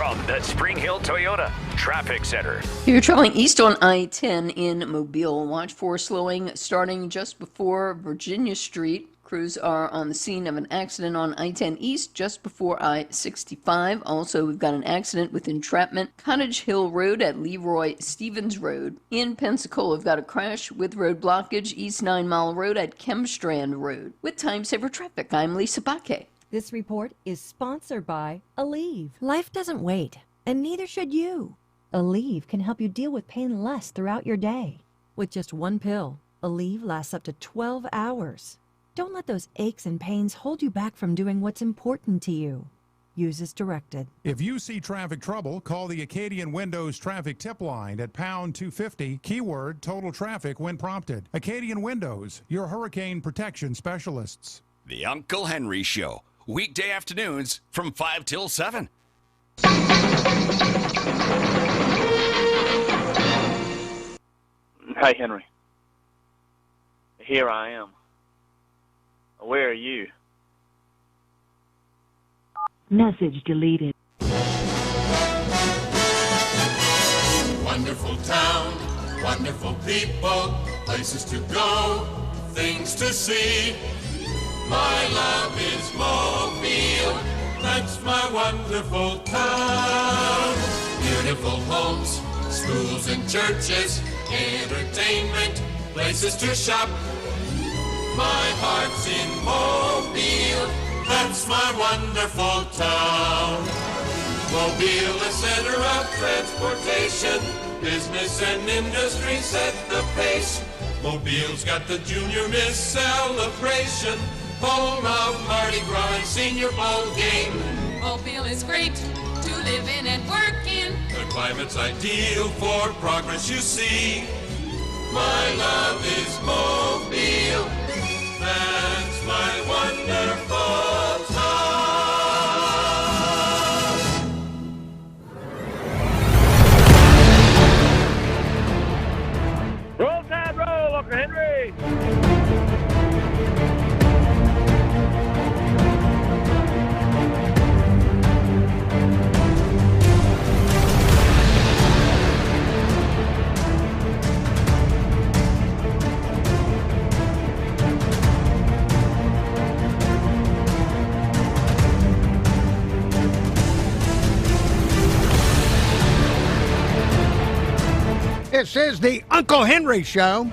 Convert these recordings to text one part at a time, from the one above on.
from the Spring Hill Toyota Traffic Center. You're traveling east on I-10 in Mobile. Watch for slowing starting just before Virginia Street. Crews are on the scene of an accident on I-10 East just before I-65. Also, we've got an accident with entrapment, Cottage Hill Road at Leroy Stevens Road. In Pensacola, we've got a crash with road blockage, East 9 Mile Road at Chemstrand Road. With Time Saver Traffic, I'm Lisa Baque. This report is sponsored by Aleve. Life doesn't wait, and neither should you. Aleve can help you deal with pain less throughout your day. With just one pill, Aleve lasts up to 12 hours. Don't let those aches and pains hold you back from doing what's important to you. Use as directed. If you see traffic trouble, call the Acadian Windows traffic tip line at pound 250, keyword total traffic when prompted. Acadian Windows, your hurricane protection specialists. The Uncle Henry Show, weekday afternoons from 5 till 7. Hi, Henry. Here I am. Where are you? Message deleted. Wonderful town, wonderful people, places to go, things to see. My love is Mobile, that's my wonderful town. Beautiful homes, schools and churches, entertainment, places to shop. My heart's in Mobile, that's my wonderful town. Mobile, a center of transportation, business and industry set the pace. Mobile's got the Junior Miss celebration, home of Mardi Gras and Senior Bowl game. Mobile is great to live in and work in. The climate's ideal for progress you see. My love is Mobile, that's my wonderful town. Roll Tide, roll, Uncle Henry. This is the Uncle Henry Show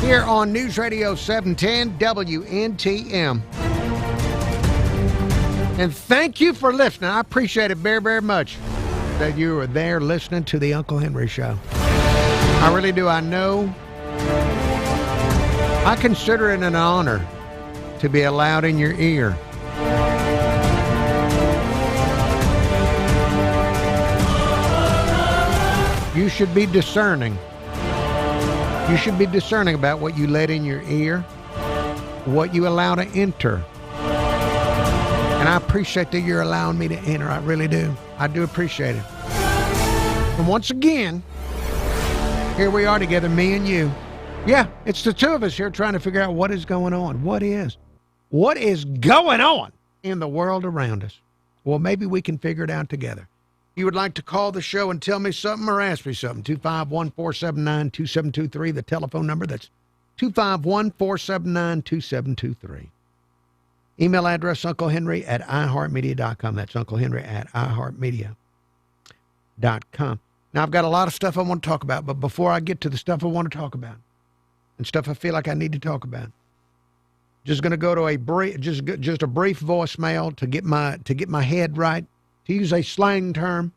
here on News Radio 710 WNTM. And thank you for listening. I appreciate it very, very much that you are there listening to the Uncle Henry Show. I really do. I know. I consider it an honor to be allowed in your ear. You should be discerning. You should be discerning about what you let in your ear, what you allow to enter. And I appreciate that you're allowing me to enter. I really do. I do appreciate it. And once again, here we are together, me and you. Yeah, it's the two of us here trying to figure out what is going on. What is going on in the world around us? Well, maybe we can figure it out together. You would like to call the show and tell me something or ask me something, 251-479-2723, the telephone number. That's 251-479-2723. Email address, unclehenry@iheartmedia.com. That's unclehenry@iheartmedia.com. Now, I've got a lot of stuff I want to talk about, but before I get to the stuff I want to talk about and stuff I feel like I need to talk about, just going to go to a brief voicemail to get my head right. To use a slang term,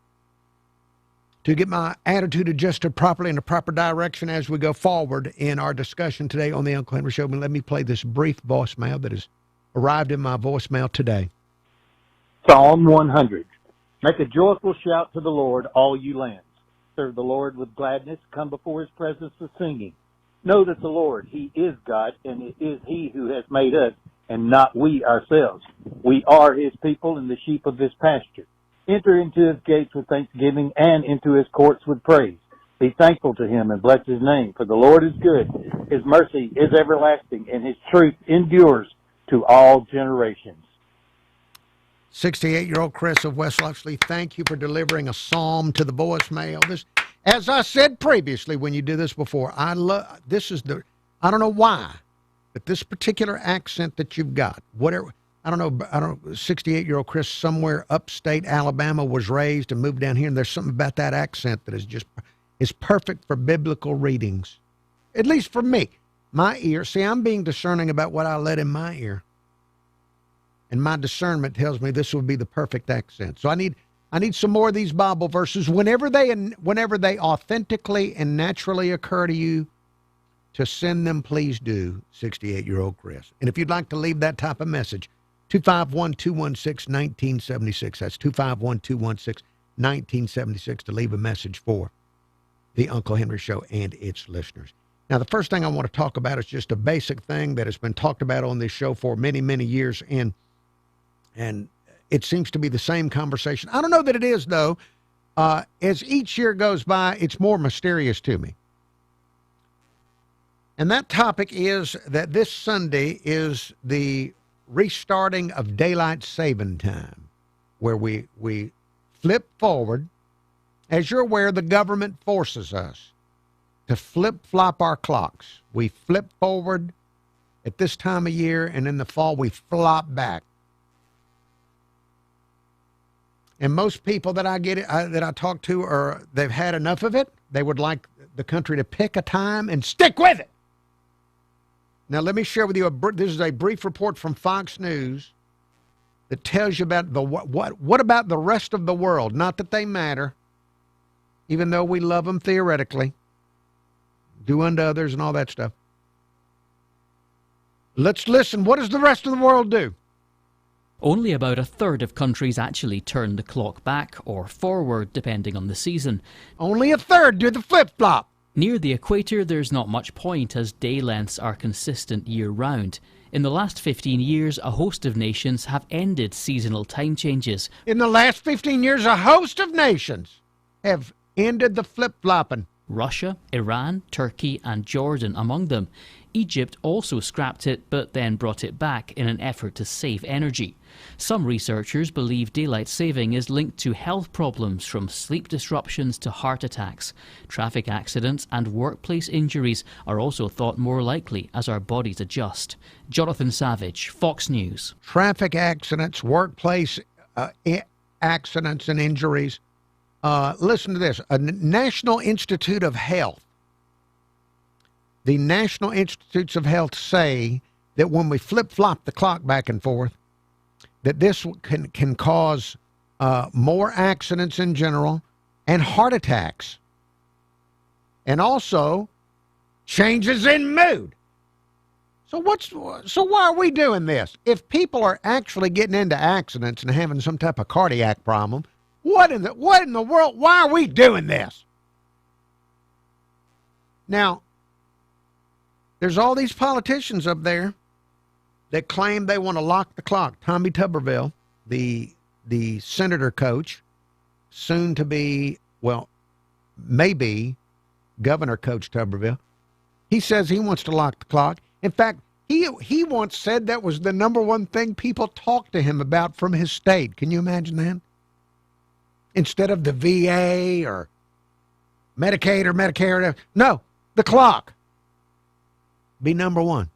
to get my attitude adjusted properly in the proper direction as we go forward in our discussion today on the Uncle Henry Show. Let me play this brief voicemail that has arrived in my voicemail today. Psalm 100. Make a joyful shout to the Lord, all you lands. Serve the Lord with gladness. Come before his presence with singing. Know that the Lord, he is God, and it is he who has made us, and not we ourselves. We are his people and the sheep of his pasture. Enter into his gates with thanksgiving and into his courts with praise. Be thankful to him and bless his name, for the Lord is good. His mercy is everlasting, and his truth endures to all generations. 68-year-old Chris of West Loxley, thank you for delivering a psalm to the voicemail. This, as I said previously when you did this before, I don't know why, but this particular accent that you've got, whatever, I don't know, 68-year-old Chris somewhere upstate Alabama was raised and moved down here, and there's something about that accent that is perfect for biblical readings, at least for me. My ear, see, I'm being discerning about what I let in my ear. And my discernment tells me this would be the perfect accent. So I need some more of these Bible verses. Whenever they authentically and naturally occur to you to send them, please do, 68-year-old Chris. And if you'd like to leave that type of message, 251-216-1976. That's 251-216-1976 to leave a message for the Uncle Henry Show and its listeners. Now, the first thing I want to talk about is just a basic thing that has been talked about on this show for many, many years, and it seems to be the same conversation. I don't know that it is, though. As each year goes by, it's more mysterious to me. And that topic is that this Sunday is the restarting of daylight saving time, where we flip forward. As you're aware, the government forces us to flip-flop our clocks. We flip forward at this time of year, and in the fall, we flop back. And most people that I talk to they've had enough of it. They would like the country to pick a time and stick with it. Now, let me share with you, this is a brief report from Fox News that tells you about what about the rest of the world? Not that they matter, even though we love them theoretically. Do unto others and all that stuff. Let's listen. What does the rest of the world do? Only about a third of countries actually turn the clock back or forward, depending on the season. Only a third do the flip-flop. Near the equator, there's not much point, as day lengths are consistent year-round. In the last 15 years, a host of nations have ended seasonal time changes. In the last 15 years, a host of nations have ended the flip-flopping. Russia, Iran, Turkey and Jordan among them. Egypt also scrapped it, but then brought it back in an effort to save energy. Some researchers believe daylight saving is linked to health problems, from sleep disruptions to heart attacks. Traffic accidents and workplace injuries are also thought more likely as our bodies adjust. Jonathan Savage, Fox News. Traffic accidents, workplace accidents and injuries. Listen to this. A National Institute of Health. The National Institutes of Health say that when we flip-flop the clock back and forth, that this can cause more accidents in general and heart attacks. And also changes in mood. So why are we doing this? If people are actually getting into accidents and having some type of cardiac problem, what in the world? Why are we doing this? Now, there's all these politicians up there that claim they want to lock the clock. Tommy Tuberville, the senator coach, soon to be, well, maybe Governor Coach Tuberville, he says he wants to lock the clock. In fact, he once said that was the number one thing people talked to him about from his state. Can you imagine that? Instead of the VA or Medicaid or Medicare. No, the clock be number one.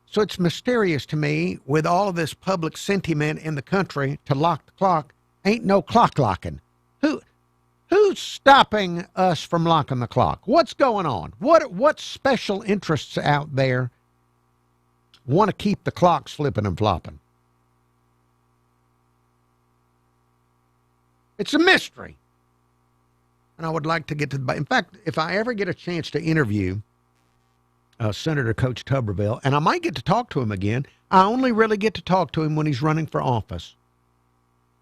So it's mysterious to me, with all of this public sentiment in the country to lock the clock, ain't no clock locking. Who's stopping us from locking the clock? What's going on? What special interests out there want to keep the clocks flipping and flopping? It's a mystery. And I would like to get to the... In fact, if I ever get a chance to interview Senator Coach Tuberville, and I might get to talk to him again, I only really get to talk to him when he's running for office.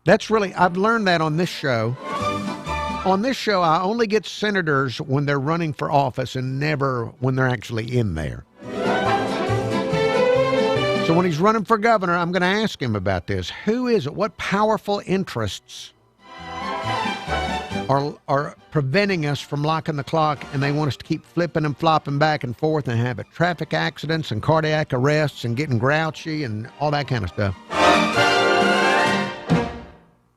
That's really... I've learned that on this show. On this show, I only get senators when they're running for office and never when they're actually in there. So when he's running for governor, I'm going to ask him about this. Who is it? What powerful interests are preventing us from locking the clock, and they want us to keep flipping and flopping back and forth and have traffic accidents and cardiac arrests and getting grouchy and all that kind of stuff?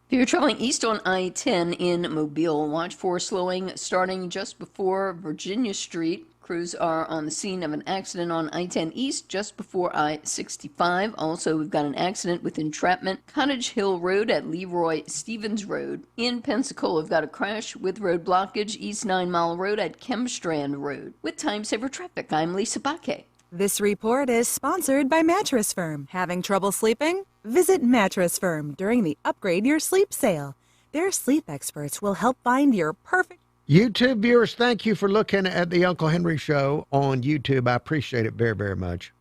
If you're traveling east on I-10 in Mobile, watch for slowing starting just before Virginia Street. Crews are on the scene of an accident on I-10 East just before I-65. Also, we've got an accident with entrapment, Cottage Hill Road at Leroy Stevens Road. In Pensacola, we've got a crash with road blockage, East 9 Mile Road at Chemstrand Road. With Time Saver Traffic, I'm Lisa Baque. This report is sponsored by Mattress Firm. Having trouble sleeping? Visit Mattress Firm during the Upgrade Your Sleep sale. Their sleep experts will help find your perfect... YouTube viewers, thank you for looking at the Uncle Henry Show on YouTube. I appreciate it very, very much.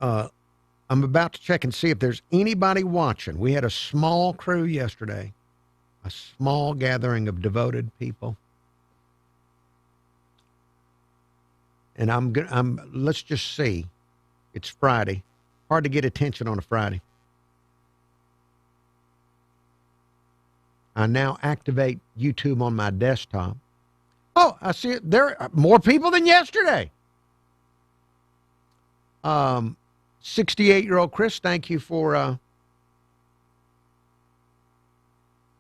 I'm about to check and see if there's anybody watching. We had a small crew yesterday, a small gathering of devoted people. And let's just see. It's Friday. Hard to get attention on a Friday. I now activate YouTube on my desktop. Oh, I see it. There are more people than yesterday. 68-year-old Chris, thank you for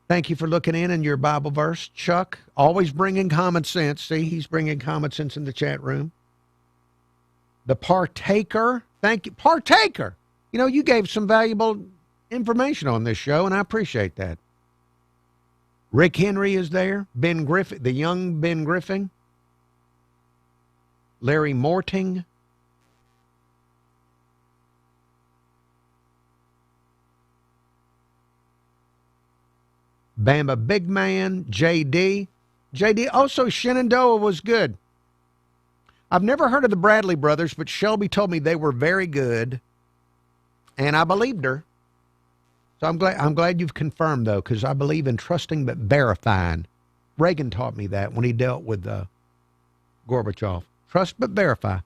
looking in your Bible verse. Chuck, always bringing common sense. See, he's bringing common sense in the chat room. The Partaker, thank you. Partaker, you know, you gave some valuable information on this show, and I appreciate that. Rick Henry is there. Ben Griffin, the young Ben Griffin. Larry Morting. Bama Big Man. JD. Also, Shenandoah was good. I've never heard of the Bradley brothers, but Shelby told me they were very good, and I believed her. So I'm glad you've confirmed, though, because I believe in trusting but verifying. Reagan taught me that when he dealt with Gorbachev. Trust but verify.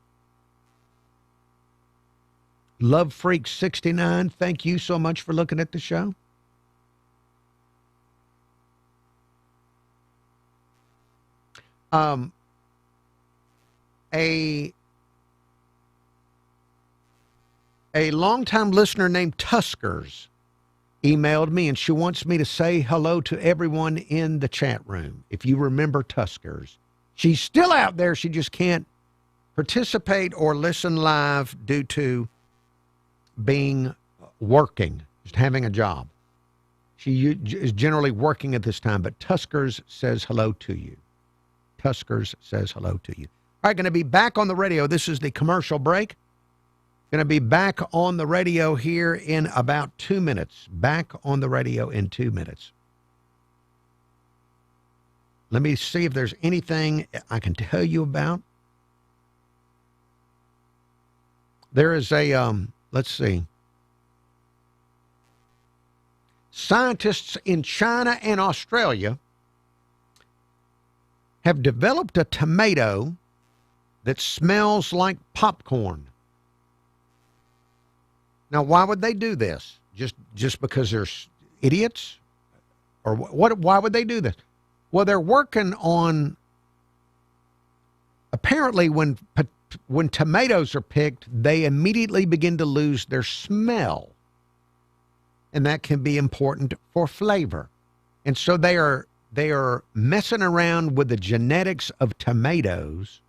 Love Freak 69, thank you so much for looking at the show. A longtime listener named Tuskers emailed me, and she wants me to say hello to everyone in the chat room. If you remember Tuskers, she's still out there. She just can't participate or listen live due to being working, just having a job. She is generally working at this time, but Tuskers says hello to you. Tuskers says hello to you. All right, going to be back on the radio. This is the commercial break. Going to be back on the radio here in about 2 minutes. Back on the radio in 2 minutes. Let me see if there's anything I can tell you about. There is a, let's see. Scientists in China and Australia have developed a tomato that smells like popcorn. Now, why would they do this? Just because they're idiots? Or what? Why would they do this? Well, they're working on, apparently when tomatoes are picked, they immediately begin to lose their smell. And that can be important for flavor. And so they are messing around with the genetics of tomatoes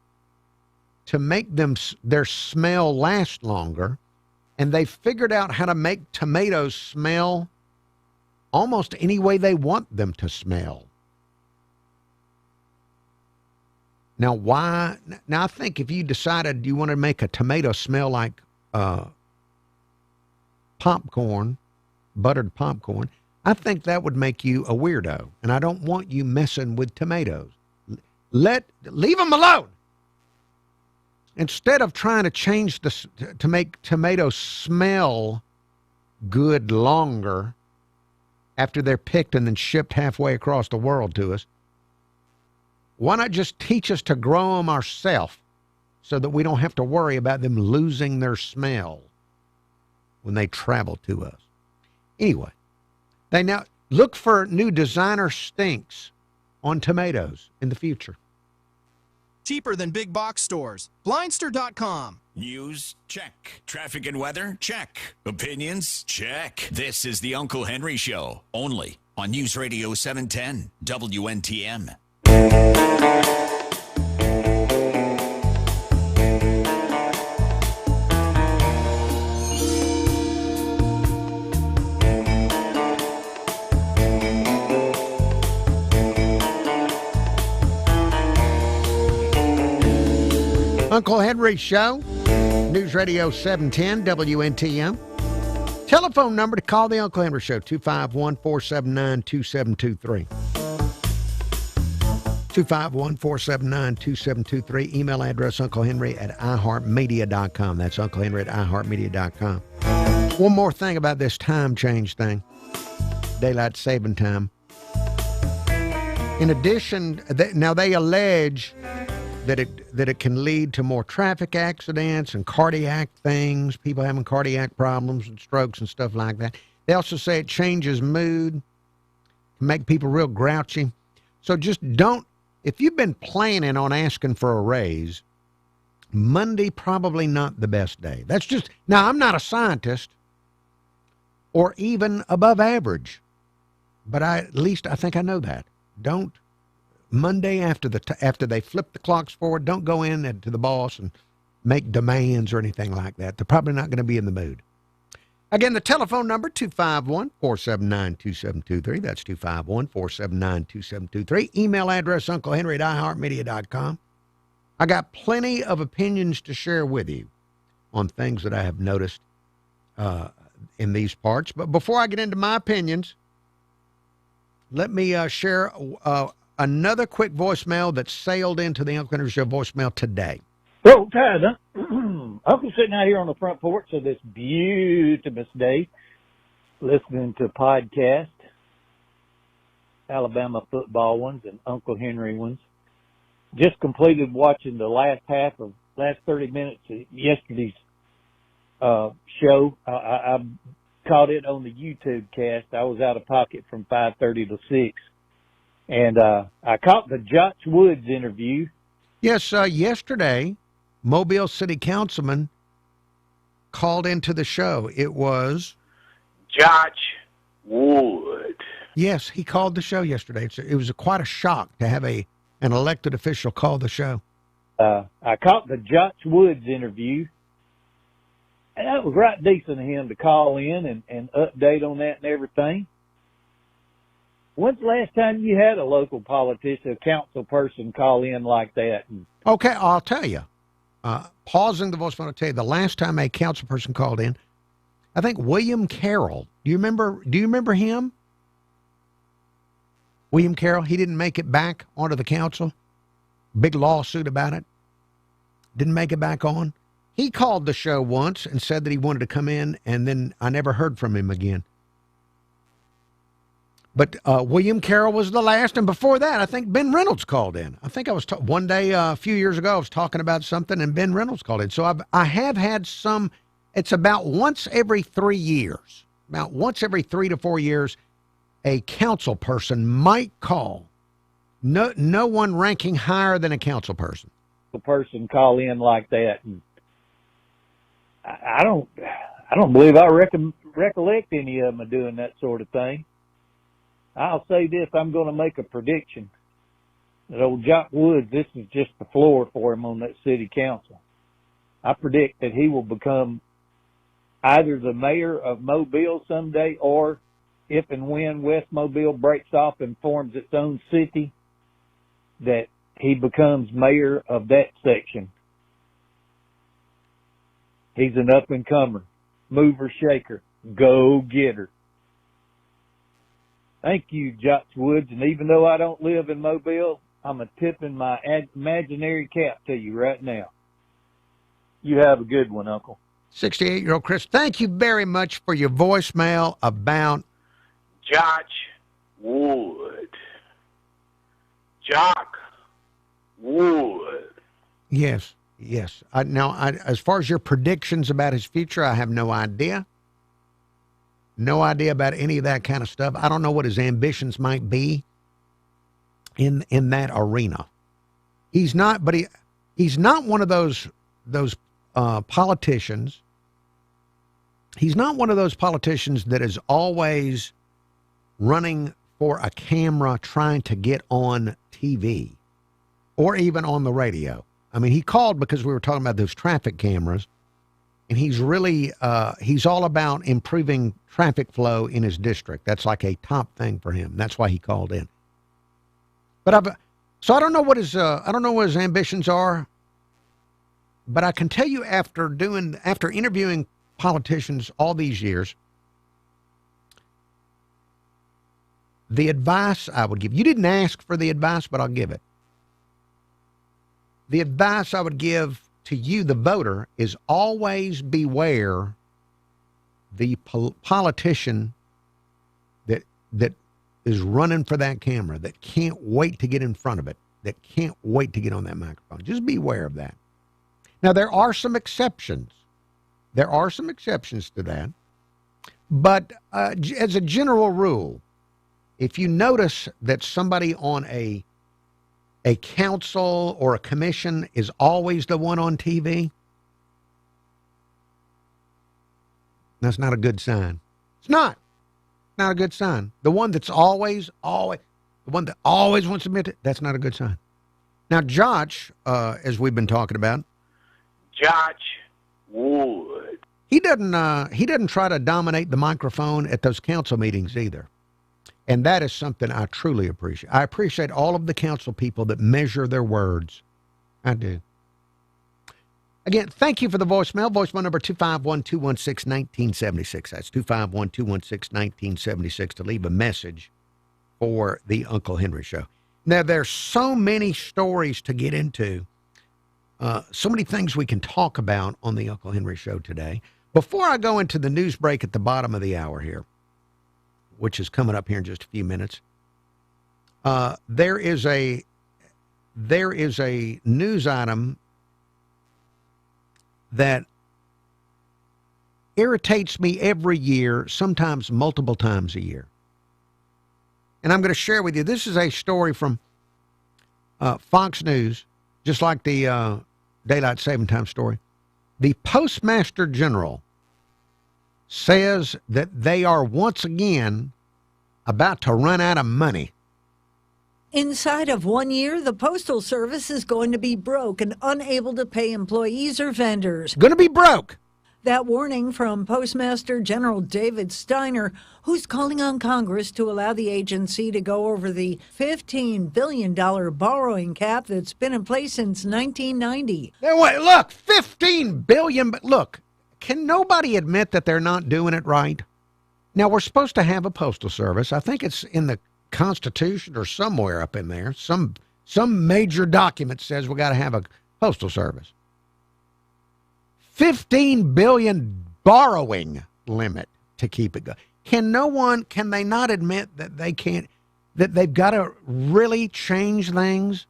to make their smell last longer. And they figured out how to make tomatoes smell almost any way they want them to smell. Now, why? Now, I think if you decided you want to make a tomato smell like popcorn, buttered popcorn, I think that would make you a weirdo. And I don't want you messing with tomatoes. Leave them alone. Instead of trying to change to make tomatoes smell good longer after they're picked and then shipped halfway across the world to us, why not just teach us to grow them ourselves so that we don't have to worry about them losing their smell when they travel to us? Anyway, they now look for new designer stinks on tomatoes in the future. Cheaper than big box stores. Blindster.com. News? Check. Traffic and weather? Check. Opinions? Check. This is the Uncle Henry Show, only on News Radio 710 WNTM. Uncle Henry Show, News Radio 710 WNTM. Telephone number to call the Uncle Henry Show, 251-479-2723. 251-479-2723. Email address unclehenry@iheartmedia.com. That's unclehenry@iheartmedia.com. One more thing about this time change thing, daylight saving time. In addition, now they allege that it can lead to more traffic accidents and cardiac things, people having cardiac problems and strokes and stuff like that. They also say it changes mood, can make people real grouchy. So just don't, if you've been planning on asking for a raise, Monday probably not the best day. That's just, now I'm not a scientist or even above average, but at least I think I know that. Don't. Monday, after they flip the clocks forward, don't go in to the boss and make demands or anything like that. They're probably not going to be in the mood. Again, the telephone number, 251-479-2723. That's 251-479-2723. Email address, unclehenry@iheartmedia.com. I got plenty of opinions to share with you on things that I have noticed in these parts. But before I get into my opinions, let me share another quick voicemail that sailed into the Uncle Henry Show voicemail today. Well, Tad, Uncle's sitting out here on the front porch of this beautiful day, listening to podcast, Alabama football ones and Uncle Henry ones. Just completed watching the last 30 minutes of yesterday's show. I caught it on the YouTube cast. I was out of pocket from 5:30 to 6. And I caught the Josh Woods interview. Yes, yesterday, Mobile City Councilman called into the show. It was Josh Woods. Yes, he called the show yesterday. It was quite a shock to have an elected official call the show. I caught the Josh Woods interview. And that was right decent of him to call in and update on that and everything. When's the last time you had a local politician, a council person call in like that? Okay, I'll tell you. Pausing the voicemail to tell you, the last time a council person called in, I think William Carroll. Do you remember him? William Carroll, he didn't make it back onto the council. Big lawsuit about it. Didn't make it back on. He called the show once and said that he wanted to come in, and then I never heard from him again. But William Carroll was the last, and before that, I think Ben Reynolds called in. I think I was one day a few years ago, I was talking about something, and Ben Reynolds called in. So I have had some. It's about once every 3 years, about once every 3 to 4 years, a council person might call. No one ranking higher than a council person. A person call in like that. And I don't believe I recollect any of them doing that sort of thing. I'll say this, I'm going to make a prediction that old Jock Woods, this is just the floor for him on that city council. I predict that he will become either the mayor of Mobile someday, or if and when West Mobile breaks off and forms its own city, that he becomes mayor of that section. He's an up-and-comer, mover, shaker, go-getter. Thank you, Josh Woods. And even though I don't live in Mobile, I'm tipping my imaginary cap to you right now. You have a good one, Uncle. 68-year-old Chris, thank you very much for your voicemail about Josh Woods. Jock Woods. Yes. As far as your predictions about his future, I have no idea. No idea about any of that kind of stuff. I don't know what his ambitions might be in that arena. He's not, but he's not one of those politicians. He's not one of those politicians that is always running for a camera trying to get on TV or even on the radio. I mean, he called because we were talking about those traffic cameras, and he's really, he's all about improving traffic flow in his district. That's like a top thing for him. That's why he called in. But so I don't know what his ambitions are, but I can tell you after interviewing politicians all these years, the advice I would give, you didn't ask for the advice, but I'll give it. The advice I would give to you, the voter, is always beware the politician that is running for that camera, that can't wait to get in front of it, that can't wait to get on that microphone. Just beware of that. Now, there are some exceptions. There are some exceptions to that. But as a general rule, if you notice that somebody on a council or a commission is always the one on TV, that's not a good sign. It's not a good sign. The one that's always, the one that always wants to admit it, that's not a good sign. Now, Josh, as we've been talking about, Josh Wood. He doesn't try to dominate the microphone at those council meetings either. And that is something I truly appreciate. I appreciate all of the council people that measure their words. I do. Again, thank you for the voicemail. Voicemail number 251-216-1976. That's 251-216-1976 to leave a message for the Uncle Henry Show. Now, there's so many stories to get into, so many things we can talk about on the Uncle Henry Show today. Before I go into the news break at the bottom of the hour here, which is coming up here in just a few minutes, there is a news item that irritates me every year, sometimes multiple times a year. And I'm going to share with you, this is a story from Fox News, just like the Daylight Saving Time story. The Postmaster General says that they are once again about to run out of money. Inside of 1 year, the Postal Service is going to be broke and unable to pay employees or vendors. Going to be broke. That warning from Postmaster General David Steiner, who's calling on Congress to allow the agency to go over the $15 billion borrowing cap that's been in place since 1990. Now, wait, look, $15 billion, but look, can nobody admit that they're not doing it right? Now, we're supposed to have a postal service. I think it's in the Constitution or somewhere up in there. Some major document says we got to have a postal service. $15 billion borrowing limit to keep it going. Can they not admit that they can't, that they've got to really change things?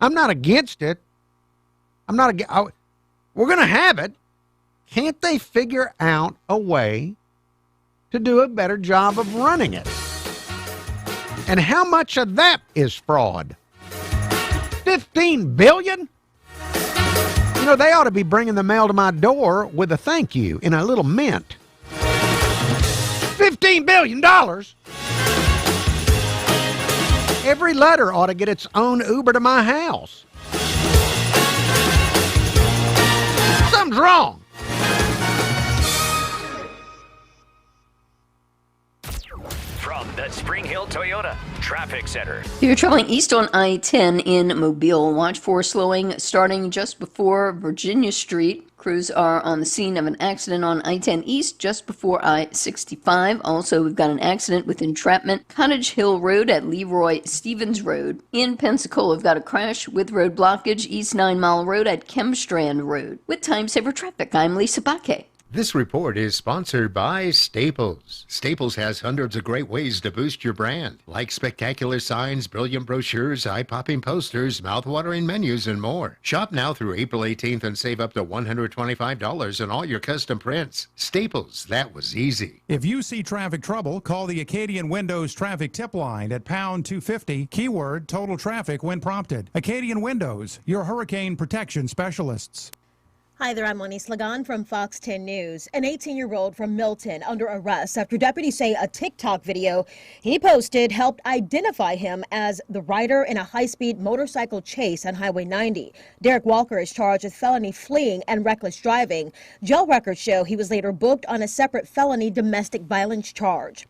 I'm not against it. We're going to have it. Can't they figure out a way to do a better job of running it? And how much of that is fraud? $15 billion? You know, they ought to be bringing the mail to my door with a thank you in a little mint. $15 billion? Every letter ought to get its own Uber to my house. Something's wrong. From the Spring Hill Toyota Traffic Center. If you're traveling east on I-10 in Mobile, watch for slowing starting just before Virginia Street. Crews are on the scene of an accident on I-10 East just before I-65. Also, we've got an accident with entrapment, Cottage Hill Road at Leroy Stevens Road. In Pensacola, we've got a crash with road blockage, East 9 Mile Road at Chemstrand Road. With time saver traffic, I'm Lisa Baque. This report is sponsored by Staples. Staples has hundreds of great ways to boost your brand, like spectacular signs, brilliant brochures, eye-popping posters, mouth-watering menus, and more. Shop now through April 18th and save up to $125 on all your custom prints. Staples, that was easy. If you see traffic trouble, call the Acadian Windows traffic tip line at pound 250, keyword total traffic when prompted. Acadian Windows, your hurricane protection specialists. Hi there, I'm Lenny Slagan from Fox 10 News. An 18-year-old from Milton under arrest after deputies say a TikTok video he posted helped identify him as the rider in a high-speed motorcycle chase on Highway 90. Derek Walker is charged with felony fleeing and reckless driving. Jail records show he was later booked on a separate felony domestic violence charge.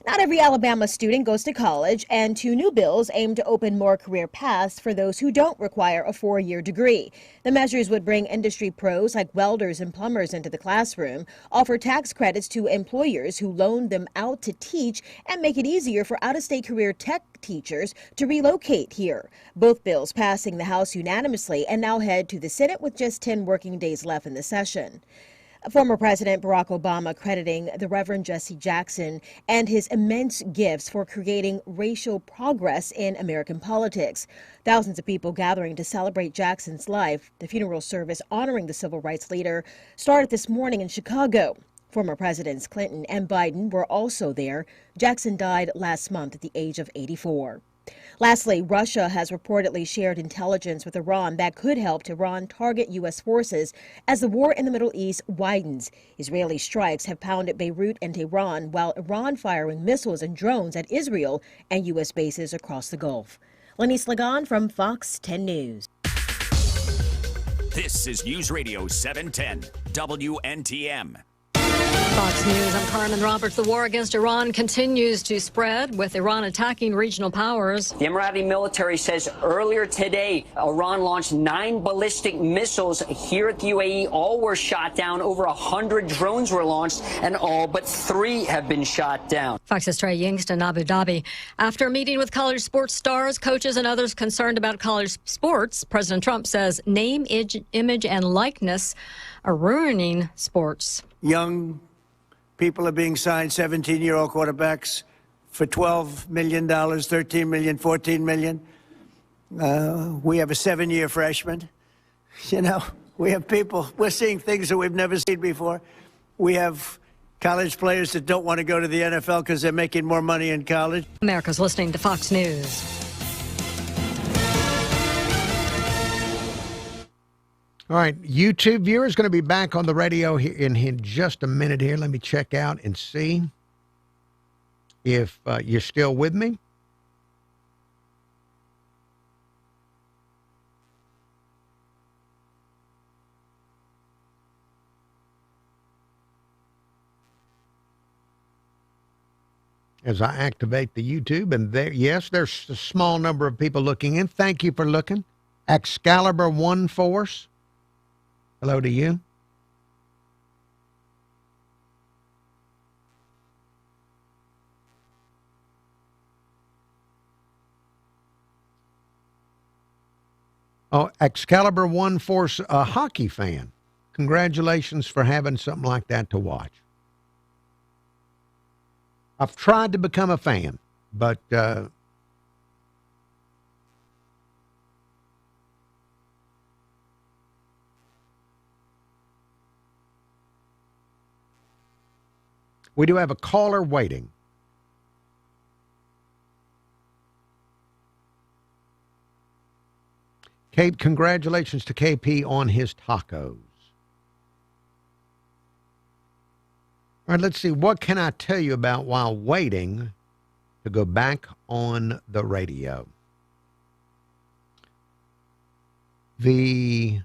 Not every Alabama student goes to college, and 2 new bills aim to open more career paths for those who don't require a 4-year degree. The measures would bring industry pros like welders and plumbers into the classroom, offer tax credits to employers who loan them out to teach, and make it easier for out-of-state career tech teachers to relocate here. Both bills passing the House unanimously and now head to the Senate with just 10 working days left in the session. Former President Barack Obama crediting the Reverend Jesse Jackson and his immense gifts for creating racial progress in American politics. Thousands of people gathering to celebrate Jackson's life. The funeral service honoring the civil rights leader started this morning in Chicago. Former Presidents Clinton and Biden were also there. Jackson died last month at the age of 84. Lastly, Russia has reportedly shared intelligence with Iran that could help Tehran target U.S. forces as the war in the Middle East widens. Israeli strikes have pounded Beirut and Tehran, while Iran firing missiles and drones at Israel and U.S. bases across the Gulf. Lenny Slagan from Fox 10 News. This is News Radio 710 WNTM. Fox News, I'm Carmen Roberts. The war against Iran continues to spread, with Iran attacking regional powers. The Emirati military says earlier today, Iran launched 9 ballistic missiles here at the UAE. All were shot down. Over 100 drones were launched, and all but 3 have been shot down. Fox's Trey Yingst in Abu Dhabi. After a meeting with college sports stars, coaches, and others concerned about college sports, President Trump says name, image, and likeness are ruining sports. Young people are being signed, 17-year-old quarterbacks, for $12 million, $13 million, $14 million. We have a 7-year freshman. You know, we have people, we're seeing things that we've never seen before. We have college players that don't want to go to the NFL because they're making more money in college. America's listening to Fox News. All right, YouTube viewers going to be back on the radio here in just a minute here. Let me check out and see if you're still with me. As I activate the YouTube, and there, yes, there's a small number of people looking in. Thank you for looking. Excalibur One Force. Hello to you. Oh, Excalibur One Force, a hockey fan. Congratulations for having something like that to watch. I've tried to become a fan, but we do have a caller waiting. Kate, congratulations to KP on his tacos. All right, let's see. What can I tell you about while waiting to go back on the radio? Let's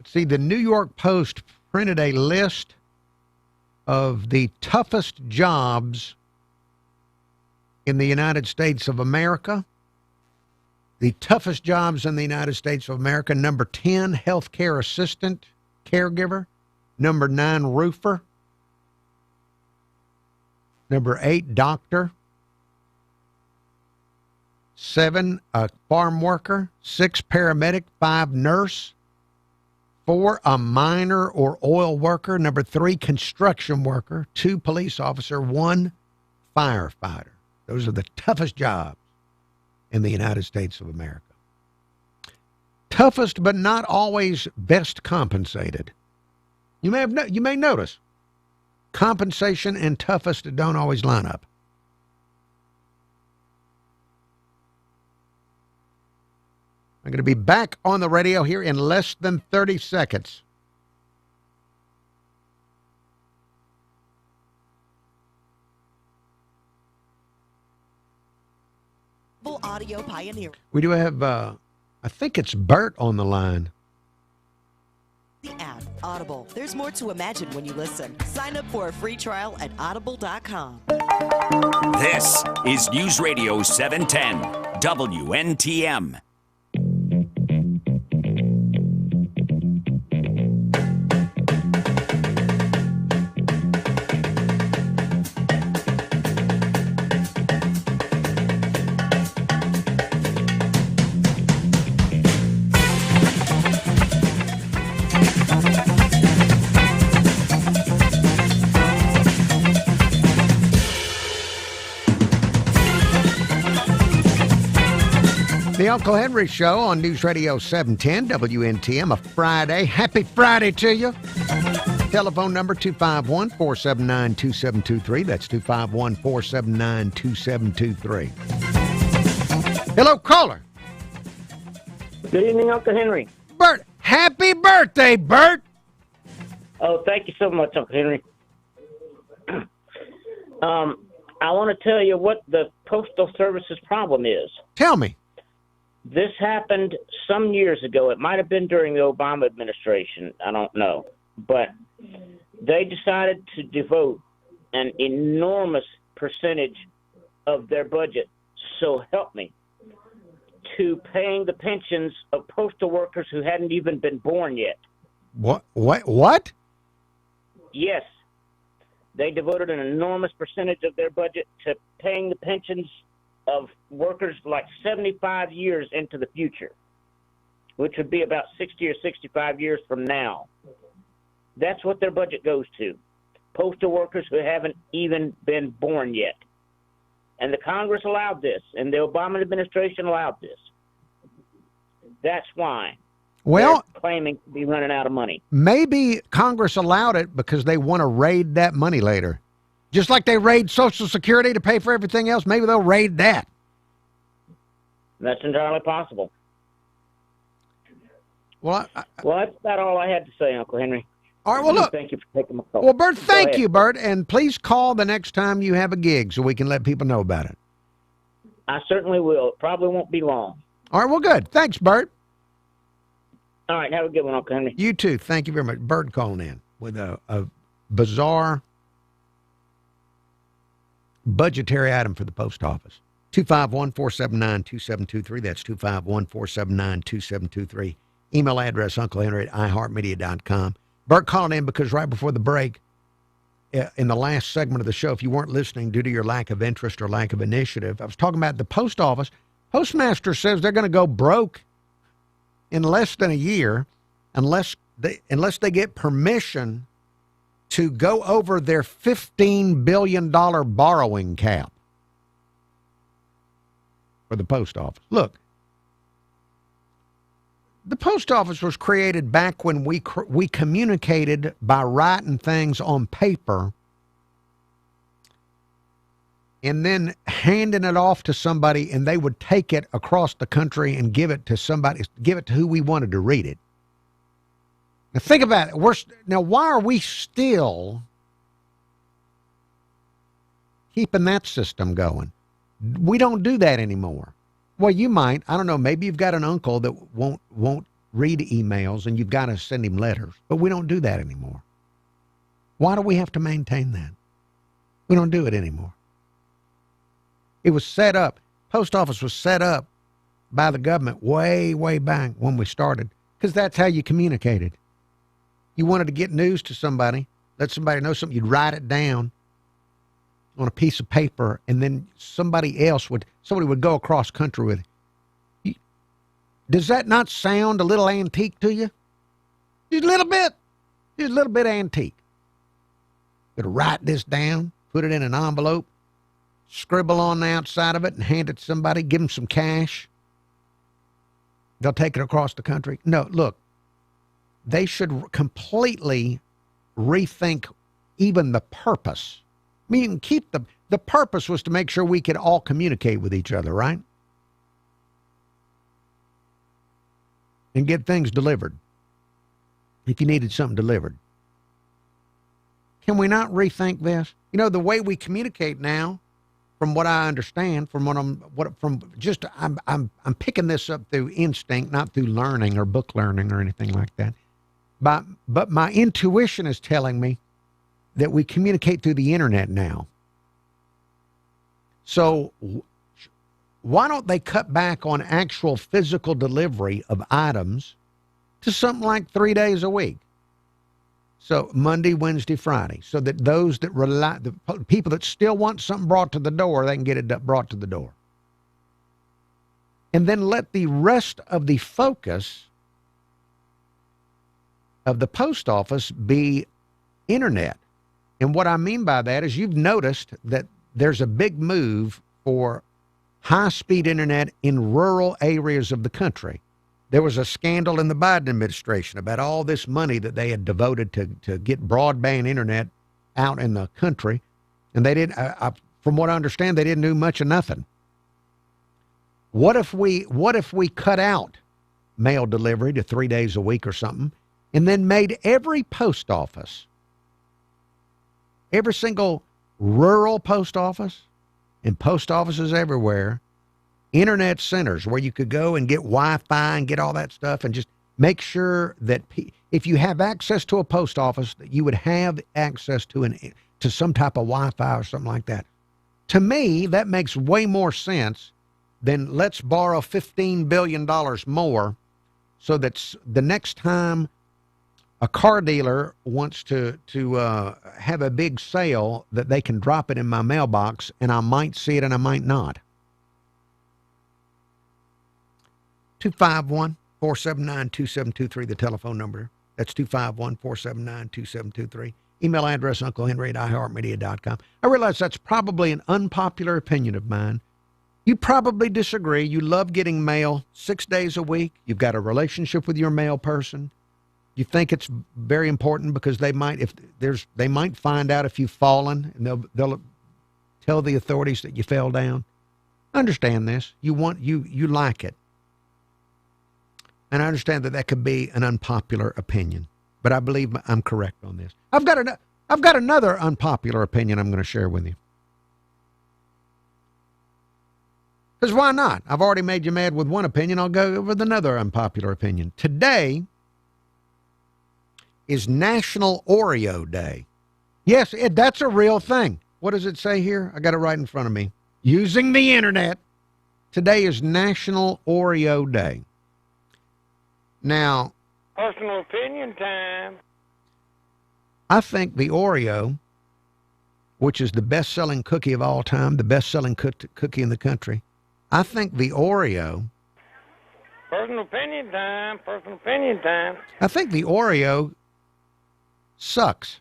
see, the New York Post printed a list of the toughest jobs in the United States of America. The toughest jobs in the United States of America: number 10, healthcare assistant, caregiver; number 9, roofer; number 8, doctor; 7 a farm worker, 6 paramedic, 5 nurse, 4 a miner or oil worker, number 3 construction worker, 2 police officer, 1 firefighter. Those are the toughest jobs in the United States of America. Toughest, but not always best compensated. You may notice compensation and toughest don't always line up. I'm going to be back on the radio here in less than 30 seconds. Audio pioneer. We do have, I think it's Bert on the line. The app, Audible. There's more to imagine when you listen. Sign up for a free trial at audible.com. This is News Radio 710 WNTM. The Uncle Henry Show on News Radio 710 WNTM, a Friday. Happy Friday to you. Telephone number 251-479-2723. That's 251-479-2723. Hello, caller. Good evening, Uncle Henry. Bert, happy birthday, Bert. Oh, thank you so much, Uncle Henry. I want to tell you what the Postal Service's problem is. Tell me. This happened some years ago. It might have been during the Obama administration. I don't know. But they decided to devote an enormous percentage of their budget, so help me, to paying the pensions of postal workers who hadn't even been born yet. What? Yes. They devoted an enormous percentage of their budget to paying the pensions of workers like 75 years into the future, which would be about 60 or 65 years from now. That's what their budget goes to. Postal workers who haven't even been born yet. And the Congress allowed this, and the Obama administration allowed this. That's why they're claiming to be running out of money. Maybe Congress allowed it because they want to raid that money later. Just like they raid Social Security to pay for everything else, maybe they'll raid that. That's entirely possible. Well, that's about all I had to say, Uncle Henry. All right, well, look. Thank you for taking my call. Well, Bert, thank you, Bert. And please call the next time you have a gig so we can let people know about it. I certainly will. It probably won't be long. All right, well, good. Thanks, Bert. All right, have a good one, Uncle Henry. You too. Thank you very much. Bert calling in with a bizarre budgetary item for the post office. 251-479-2723. That's 251-479-2723. Email address unclehenry@iheartmedia.com. Bert calling in because right before the break, in the last segment of the show, if you weren't listening due to your lack of interest or lack of initiative, I was talking about the post office. Postmaster says they're going to go broke in less than a year unless they get permission to go over their $15 billion borrowing cap for the post office. Look, the post office was created back when we communicated by writing things on paper and then handing it off to somebody, and they would take it across the country and give it to somebody, give it to who we wanted to read it. Now think about it. Now, why are we still keeping that system going? We don't do that anymore. Well, you might. I don't know. Maybe you've got an uncle that won't read emails and you've got to send him letters. But we don't do that anymore. Why do we have to maintain that? We don't do it anymore. It was set up. Post office was set up by the government way, way back when we started because that's how you communicated. You wanted to get news to somebody, let somebody know something, you'd write it down on a piece of paper, and then somebody would go across country with it. Does that not sound a little antique to you? Just a little bit antique. Could write this down, put it in an envelope, scribble on the outside of it, and hand it to somebody, give them some cash. They'll take it across the country. No, look, they should completely rethink even the purpose. I mean, keep the purpose was to make sure we could all communicate with each other, right? And get things delivered. If you needed something delivered. Can we not rethink this? You know, the way we communicate now, from what I understand, I'm picking this up through instinct, not through learning or book learning or anything like that. But my intuition is telling me that we communicate through the internet now. So why don't they cut back on actual physical delivery of items to something like 3 days a week? So Monday, Wednesday, Friday, so that those that the people that still want something brought to the door, they can get it brought to the door. And then let the rest of the focus of the post office be internet. And what I mean by that is you've noticed that there's a big move for high-speed internet in rural areas of the country. There was a scandal in the Biden administration about all this money that they had devoted to get broadband internet out in the country. And they didn't, from what I understand, they didn't do much of nothing. What if we cut out mail delivery to 3 days a week or something, and then made every post office, every single rural post office and post offices everywhere, internet centers where you could go and get Wi-Fi and get all that stuff, and just make sure that if you have access to a post office, that you would have access to some type of Wi-Fi or something like that. To me, that makes way more sense than let's borrow $15 billion more so that the next time a car dealer wants to have a big sale, that they can drop it in my mailbox and I might see it and I might not. 251-479-2723, the telephone number. That's 251-479-2723. Email address, unclehenry@iheartmedia.com. I realize that's probably an unpopular opinion of mine. You probably disagree. You love getting mail 6 days a week. You've got a relationship with your mail person. You think it's very important because they might find out if you've fallen, and they'll tell the authorities that you fell down. Understand this. You like it. And I understand that could be an unpopular opinion, but I believe I'm correct on this. I've got another unpopular opinion I'm going to share with you. Because why not? I've already made you mad with one opinion. I'll go with another unpopular opinion. Today is National Oreo Day. Yes, that's a real thing. What does it say here? I got it right in front of me. Using the internet. Today is National Oreo Day. Now, personal opinion time. I think the Oreo, which is the best-selling cookie of all time, the best-selling cookie in the country, I think the Oreo. Personal opinion time. Personal opinion time. I think the Oreo sucks.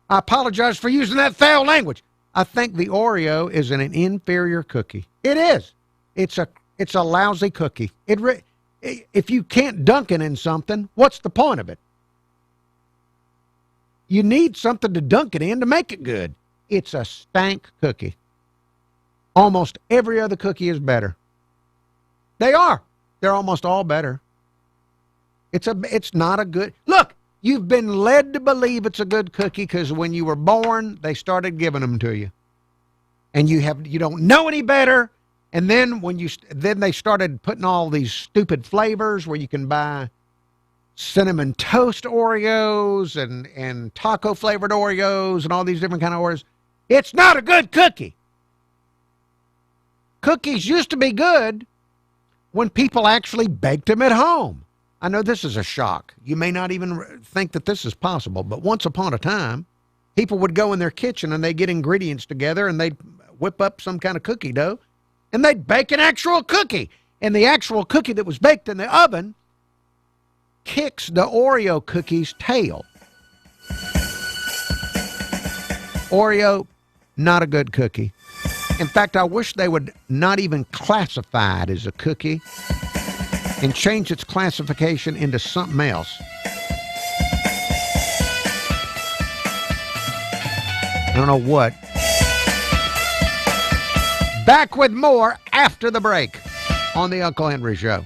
I apologize for using that foul language. I think the Oreo is an inferior cookie. It is. It's a lousy cookie. If you can't dunk it in something, what's the point of it? You need something to dunk it in to make it good. It's a stank cookie. Almost every other cookie is better. They are. They're almost all better. It's not a good... Look, you've been led to believe it's a good cookie because when you were born, they started giving them to you. And you don't know any better. And then then they started putting all these stupid flavors where you can buy cinnamon toast Oreos and taco flavored Oreos and all these different kind of Oreos. It's not a good cookie. Cookies used to be good when people actually baked them at home. I know this is a shock. You may not even think that this is possible, but once upon a time, People would go in their kitchen and they'd get ingredients together and they'd whip up some kind of cookie dough and they'd bake an actual cookie. And the actual cookie that was baked in the oven kicks the Oreo cookie's tail. Oreo, not a good cookie. In fact, I wish they would not even classify it as a cookie and change its classification into something else. I don't know what. Back with more after the break on the Uncle Henry Show.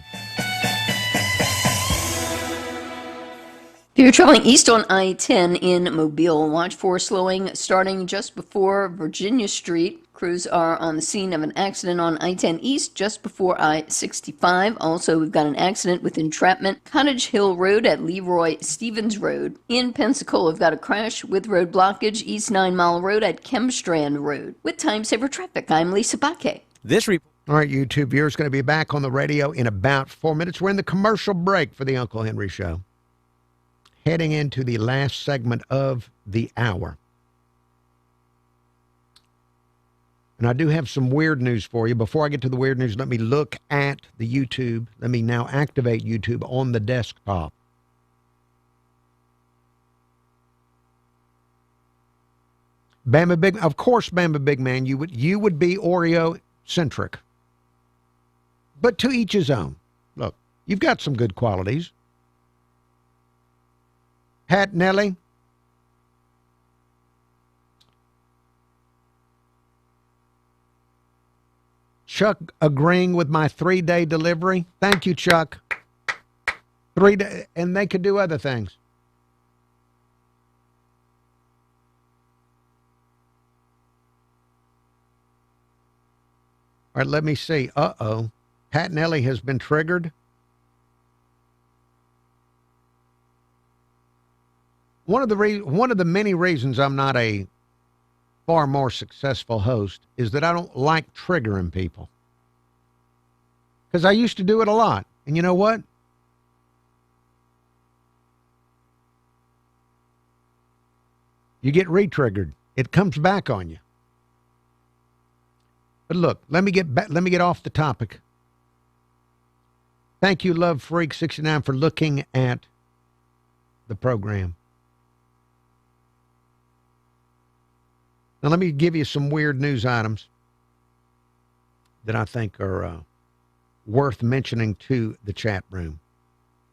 If you're traveling east on I-10 in Mobile, watch for slowing starting just before Virginia Street. Crews are on the scene of an accident on I-10 East just before I-65. Also, we've got an accident with entrapment, Cottage Hill Road at Leroy Stevens Road. In Pensacola, we've got a crash with road blockage, East 9 Mile Road at Chemstrand Road. With Time Saver Traffic, I'm Lisa Baque. All right, YouTube viewers, going to be back on the radio in about 4 minutes. We're in the commercial break for the Uncle Henry Show. Heading into the last segment of the hour. And I do have some weird news for you. Before I get to the weird news, let me look at the YouTube. Let me now activate YouTube on the desktop. Bama Big, of course, Bama Big Man, you would be Oreo-centric. But to each his own. Look, you've got some good qualities. Hat Nelly. Chuck agreeing with my 3-day delivery. Thank you, Chuck. 3 days, and they could do other things. All right, let me see. Uh-oh. Pat Nelly has been triggered. One of the many reasons I'm not a far more successful host is that I don't like triggering people. Because I used to do it a lot. And you know what? You get re-triggered. It comes back on you. But look, let me get off the topic. Thank you, Love Freak 69, for looking at the program. Now, let me give you some weird news items that I think are worth mentioning to the chat room.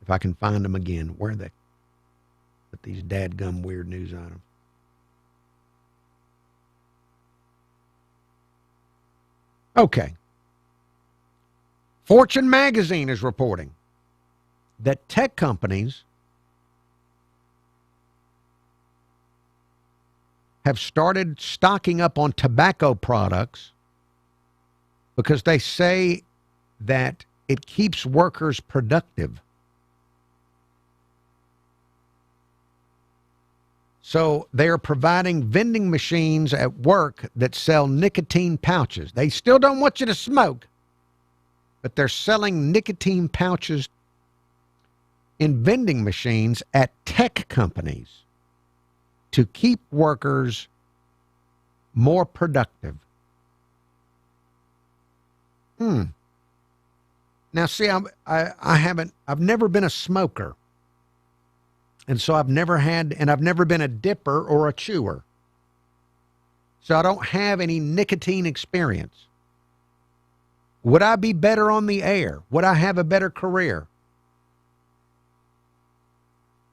If I can find them again. Where are they? Put these dadgum weird news items. Okay. Fortune magazine is reporting that tech companies have started stocking up on tobacco products because they say that it keeps workers productive. So they are providing vending machines at work that sell nicotine pouches. They still don't want you to smoke, but they're selling nicotine pouches in vending machines at tech companies to keep workers more productive. Now, see, I've never been a smoker. And so I've never been a dipper or a chewer. So I don't have any nicotine experience. Would I be better on the air? Would I have a better career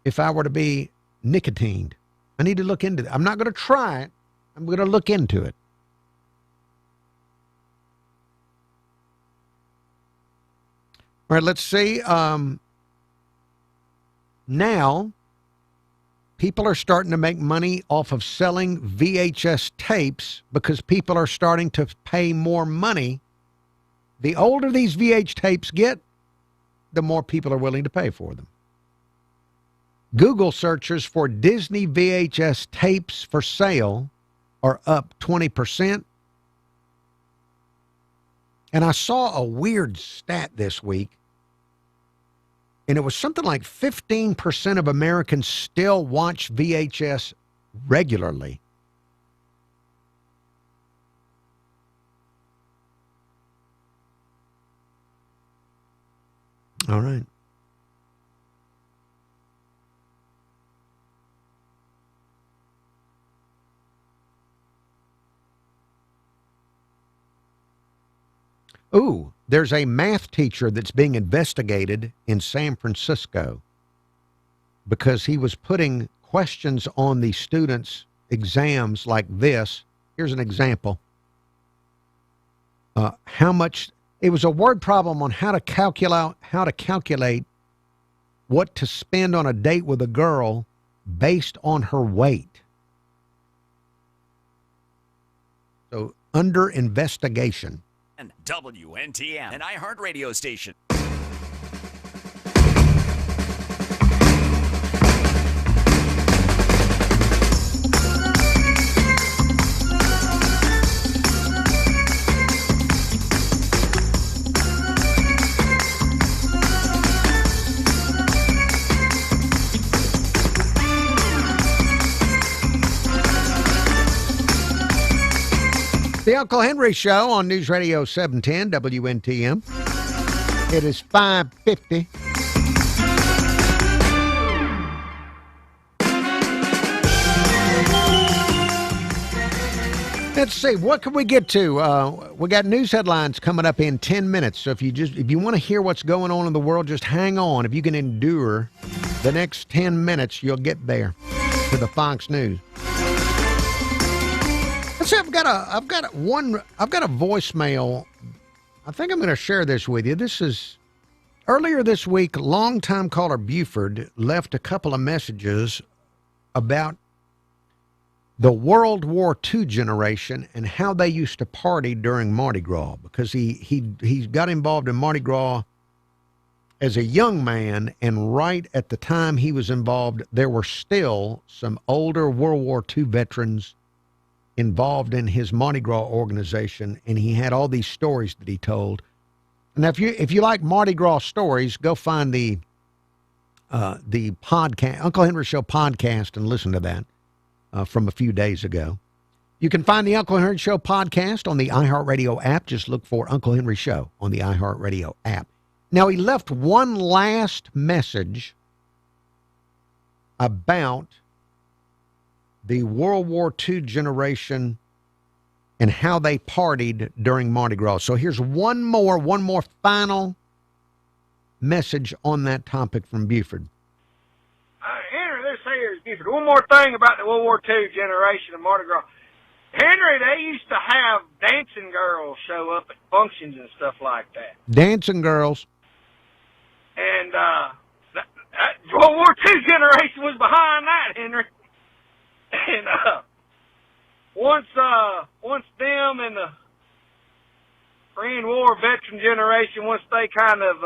if I were to be nicotined? I need to look into that. I'm not going to try it. I'm going to look into it. All right, let's see. Now, people are starting to make money off of selling VHS tapes because people are starting to pay more money. The older these VH tapes get, the more people are willing to pay for them. Google searches for Disney VHS tapes for sale are up 20%. And I saw a weird stat this week, and it was something like 15% of Americans still watch VHS regularly. All right. Ooh, there's a math teacher that's being investigated in San Francisco because he was putting questions on the students' exams like this. Here's an example. How much? It was a word problem on how to calculate what to spend on a date with a girl based on her weight. So under investigation. WNTM, an iHeartRadio station. The Uncle Henry Show on News Radio 710 WNTM. It is 5:50. Let's see, what can we get to? We got news headlines coming up in 10 minutes. So if you want to hear what's going on in the world, just hang on. If you can endure the next 10 minutes, you'll get there to the Fox News. Let's see, I've got a voicemail. I think I'm going to share this with you. This is earlier this week. Longtime caller Buford left a couple of messages about the World War II generation and how they used to party during Mardi Gras, because he got involved in Mardi Gras as a young man, and right at the time he was involved, there were still some older World War II veterans involved in his Mardi Gras organization, and he had all these stories that he told. Now, if you like Mardi Gras stories, go find the podcast, Uncle Henry Show podcast, and listen to that from a few days ago. You can find the Uncle Henry Show podcast on the iHeartRadio app. Just look for Uncle Henry Show on the iHeartRadio app. Now, he left one last message about the World War II generation and how they partied during Mardi Gras. So here's one more final message on that topic from Buford. Henry, this here is Buford. One more thing about the World War II generation of Mardi Gras. Henry, they used to have dancing girls show up at functions and stuff like that. Dancing girls. And that World War II generation was behind that, Henry. And once them and the Korean War veteran generation, once they kind of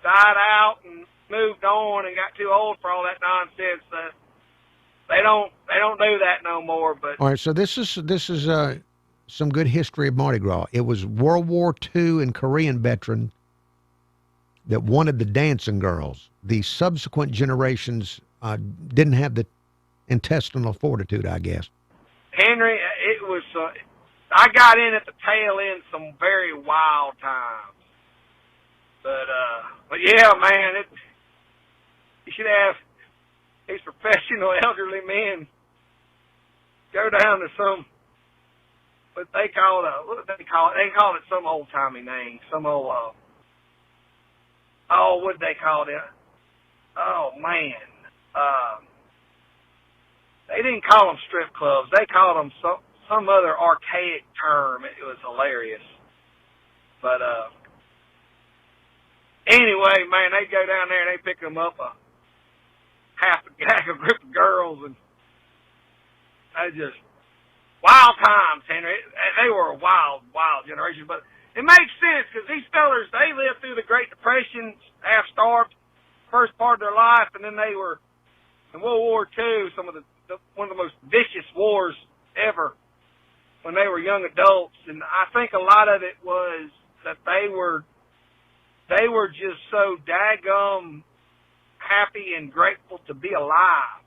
died out and moved on and got too old for all that nonsense, they don't do that no more. But all right, so this is some good history of Mardi Gras. It was World War II and Korean veteran that wanted the dancing girls. The subsequent generations didn't have the intestinal fortitude, I guess. Henry, it was. I got in at the tail end some very wild times, but yeah, man, you should have these professional elderly men go down to some what they call it. They call it some old timey name, some old. What they call it? Oh man. They didn't call them strip clubs. They called them some other archaic term. It was hilarious. But anyway, man, they go down there and they pick them up a group of girls, and they just wild times, Henry. They were a wild generation. But it makes sense because these fellers, they lived through the Great Depression, half starved, first part of their life, and then they were in World War II, one of the most vicious wars ever when they were young adults. And I think a lot of it was that they were just so daggum happy and grateful to be alive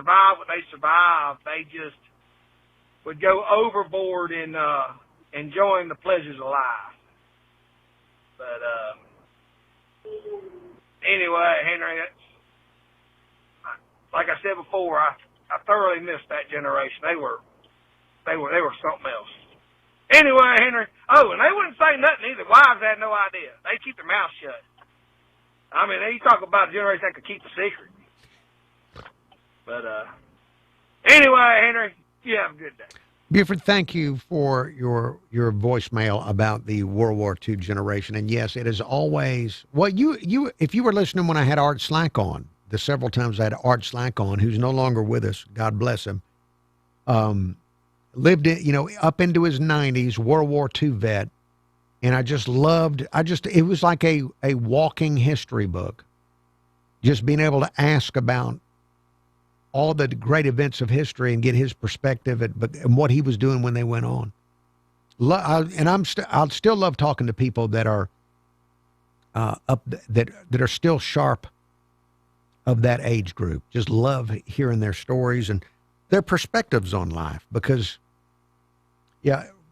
survive what they survived, they just would go overboard in enjoying the pleasures of life. But anyway, Henry, like I said before, I thoroughly missed that generation. They were something else. Anyway, Henry. Oh, and they wouldn't say nothing either. Wives had no idea. They keep their mouth shut. I mean, you talk about a generation that could keep a secret. But anyway, Henry, you have a good day. Buford, thank you for your voicemail about the World War II generation. And yes, it is always if you were listening when I had Art Slack on, the several times I had Art Slack on, who's no longer with us, God bless him, lived in, up into his 90s, World War II vet. And it was like a walking history book. Just being able to ask about all the great events of history and get his perspective and what he was doing when they went on. I'll still love talking to people that are that are still sharp of that age group. Just love hearing their stories and their perspectives on life, because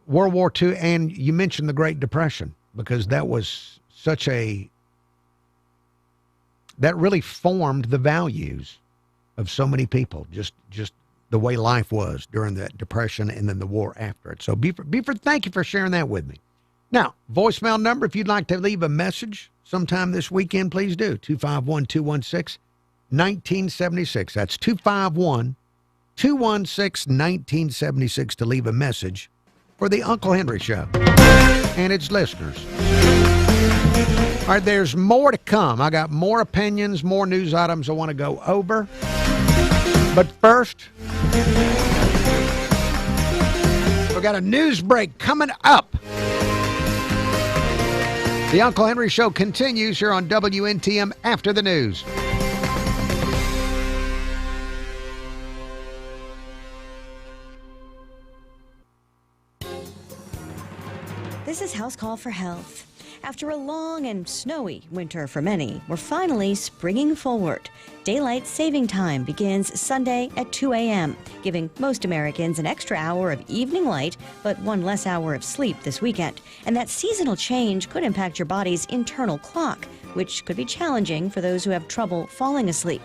World War II, and you mentioned the Great Depression, because that was that really formed the values of so many people, just the way life was during the Depression and then the war after it. So Buford, thank you for sharing that with me. Now, voicemail number, if you'd like to leave a message sometime this weekend, please do. 251-216-1976. That's 251-216-1976 to leave a message for the Uncle Henry Show and its listeners. All right, there's more to come. I got more opinions, more news items I want to go over. But first, we've got a news break coming up. The Uncle Henry Show continues here on WNTM after the news. This is House Call for Health. After a long and snowy winter for many, we're finally springing forward. Daylight saving time begins Sunday at 2 a.m., giving most Americans an extra hour of evening light, but one less hour of sleep this weekend. And that seasonal change could impact your body's internal clock, which could be challenging for those who have trouble falling asleep.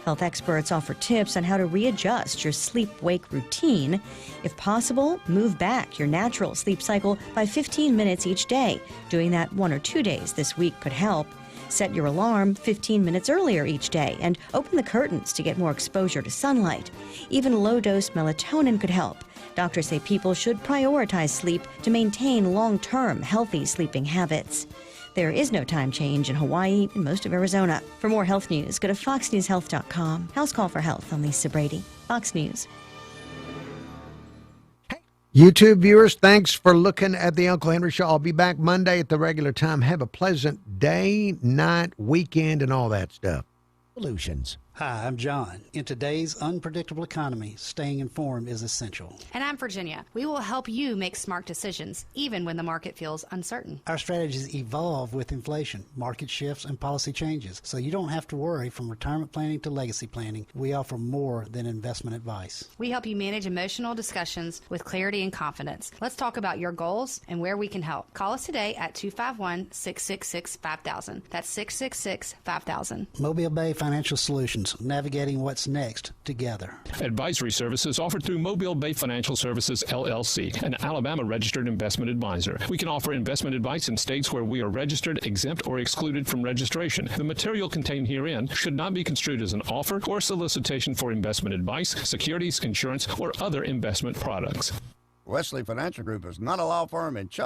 Health experts offer tips on how to readjust your sleep-wake routine. If possible, move back your natural sleep cycle by 15 minutes each day. Doing that 1 or 2 days this week could help. Set your alarm 15 minutes earlier each day and open the curtains to get more exposure to sunlight. Even low-dose melatonin could help. Doctors say people should prioritize sleep to maintain long-term healthy sleeping habits. There is no time change in Hawaii and most of Arizona. For more health news, go to foxnewshealth.com. House Call for Health. I'm Lisa Brady, Fox News. YouTube viewers, thanks for looking at the Uncle Henry Show. I'll be back Monday at the regular time. Have a pleasant day, night, weekend, and all that stuff. Solutions. Hi, I'm John. In today's unpredictable economy, staying informed is essential. And I'm Virginia. We will help you make smart decisions, even when the market feels uncertain. Our strategies evolve with inflation, market shifts, and policy changes, so you don't have to worry. From retirement planning to legacy planning, we offer more than investment advice. We help you manage emotional discussions with clarity and confidence. Let's talk about your goals and where we can help. Call us today at 251-666-5000. That's 666-5000. Mobile Bay Financial Solutions. Navigating what's next together. Advisory services offered through Mobile Bay Financial Services, LLC, an Alabama-registered investment advisor. We can offer investment advice in states where we are registered, exempt, or excluded from registration. The material contained herein should not be construed as an offer or solicitation for investment advice, securities, insurance, or other investment products. Wesley Financial Group is not a law firm in